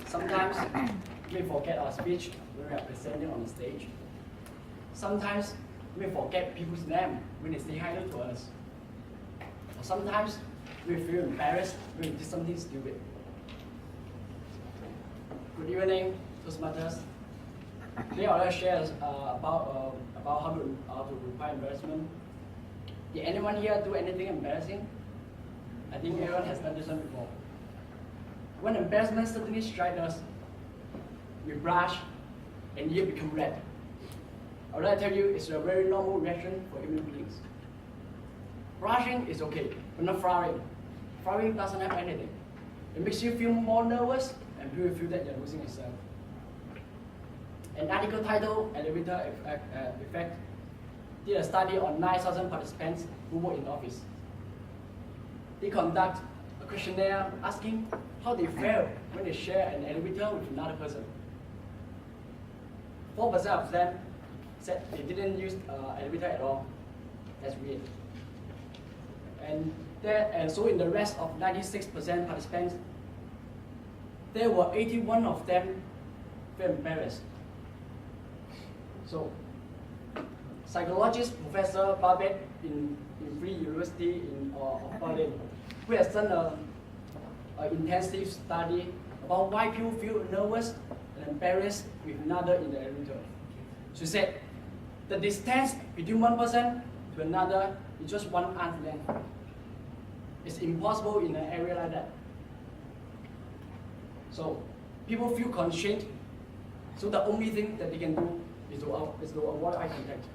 Sometimes we forget our speech when we are presenting on the stage. Sometimes we forget people's name when they say hi to us. Or sometimes we feel embarrassed when we do something stupid. Good evening, Toastmasters. Today I'll share about how to reply embarrassment. Did anyone here do anything embarrassing? I think everyone has done this one before. When embarrassment suddenly strikes us, we blush and ears become red. I would like to tell you, it's a very normal reaction for human beings. Blushing is okay, but not frowning. Frowning doesn't have anything. It makes you feel more nervous and people feel that you're losing yourself. An article titled Elevator Effect did a study on 9,000 participants who work in the office. They conduct a questionnaire asking how they felt when they share an elevator with another person. 4% of them said they didn't use elevator at all. That's weird. And so in the rest of 96% participants, there were 81 of them felt embarrassed. So, psychologist Professor Babette in Free University of Berlin, who has done an intensive study about why people feel nervous and embarrassed with another in the elevator. She said, the distance between one person to another is just one arm's length. It's impossible in an area like that. So, people feel constrained, so the only thing that they can do is to avoid eye contact.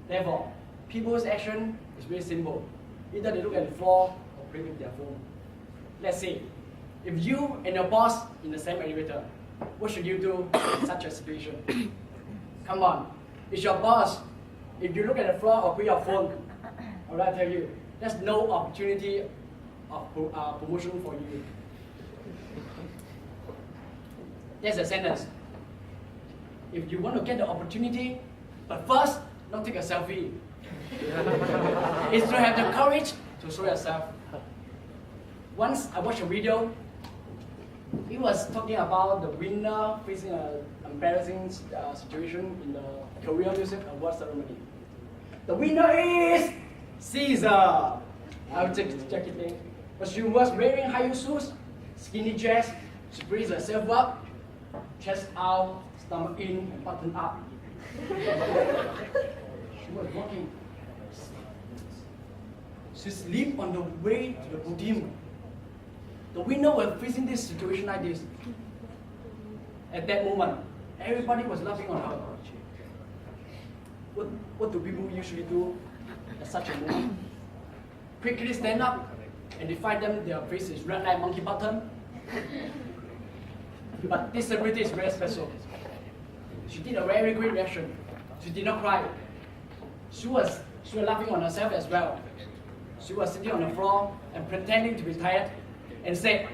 Therefore, people's action is very simple. Either they look at the floor or play with their phone. Let's say, if you and your boss in the same elevator, what should you do in such a situation? Come on, it's your boss. If you look at the floor or play your phone, I will tell you, there's no opportunity of promotion for you. There's a sentence. If you want to get the opportunity, but first, don't take a selfie. It's to have the courage to show yourself. Once I watched a video, it was talking about the winner facing an embarrassing situation in the Korean Music Award ceremony. The winner is Caesar. I'll check it in. But she was wearing high heel shoes, skinny dress. She brings herself up, chest out, stomach in, and button up. She was walking. She slipped on the way to the podium. The winner was facing this situation like this. At that moment, everybody was laughing on her. What do people usually do at such a moment? Quickly stand up and they find them their face is red like monkey button. But this celebrity is very special. She did a very great reaction. She did not cry. She was laughing on herself as well. She was sitting on the floor and pretending to be tired and said,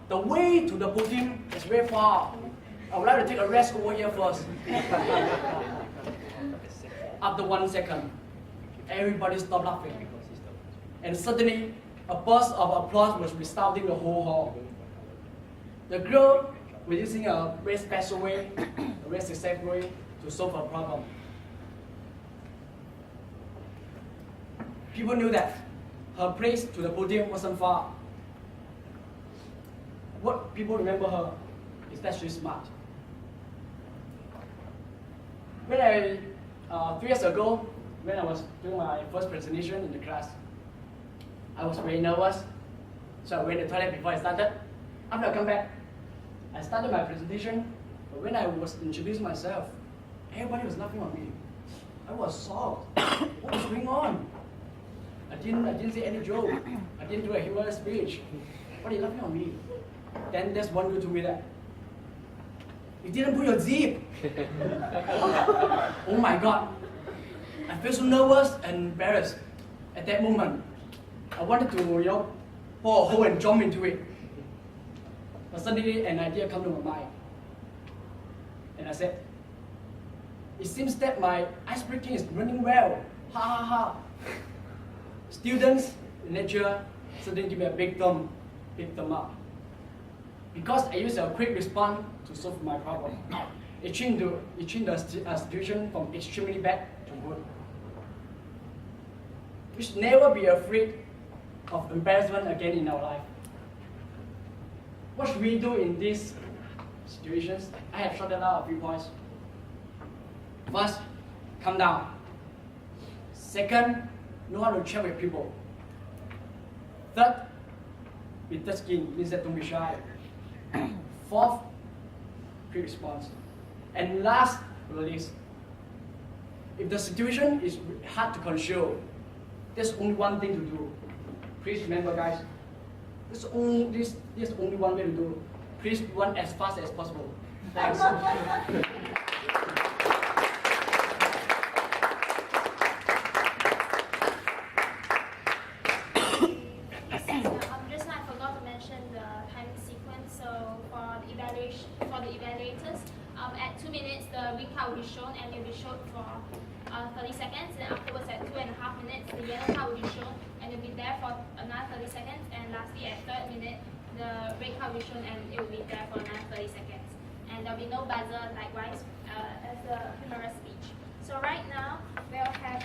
the way to the podium is very far. I would like to take a rest over here first. After 1 second, everybody stopped laughing. And suddenly, a burst of applause was resounding the whole hall. The girl was using a very special way, a very successful way to solve a problem. People knew that her place to the podium wasn't far. What people remember her is that she's smart. When 3 years ago, when I was doing my first presentation in the class, I was very nervous, so I went to the toilet before I started. After I come back, I started my presentation, but when I was introducing myself, everybody was laughing on me. I was shocked. What was going on? I didn't say any joke. I didn't do a humorous speech. Why are you laughing on me? Then there's one girl told me that. You didn't put your zip. Oh my God. I felt so nervous and embarrassed. At that moment, I wanted to, pour a hole and jump into it. But suddenly an idea came to my mind. And I said, it seems that my icebreaking is running well. Ha ha ha. Students in lecture suddenly give me a big thumb up. because I use a quick response to solve my problem. It changed the situation from extremely bad to good. We should never be afraid of embarrassment again in our life. What should we do in these situations? I have shorted out a few points. First, calm down. Second, know how to chat with people. Third, be thick skin, means that don't be shy. Fourth, quick response. And last but not least, if the situation is hard to control, there's only one thing to do. Please remember, guys, there's only one way to do. Please run as fast as possible. Thanks. Just now I forgot to mention the timing sequence. So for the evaluators, at 2 minutes the green card will be shown and it will be shown for 30 seconds. And afterwards at 2.5 minutes the yellow card will be shown and it will be there for another 30 seconds. And lastly at 3rd minute the red card will be shown and it will be there for another 30 seconds. And there will be no buzzer likewise as the humorous speech. So right now we'll have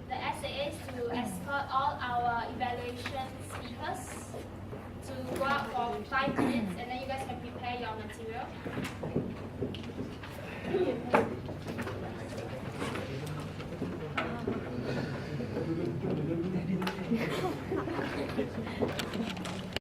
the SAAs to escort all our evaluation speakers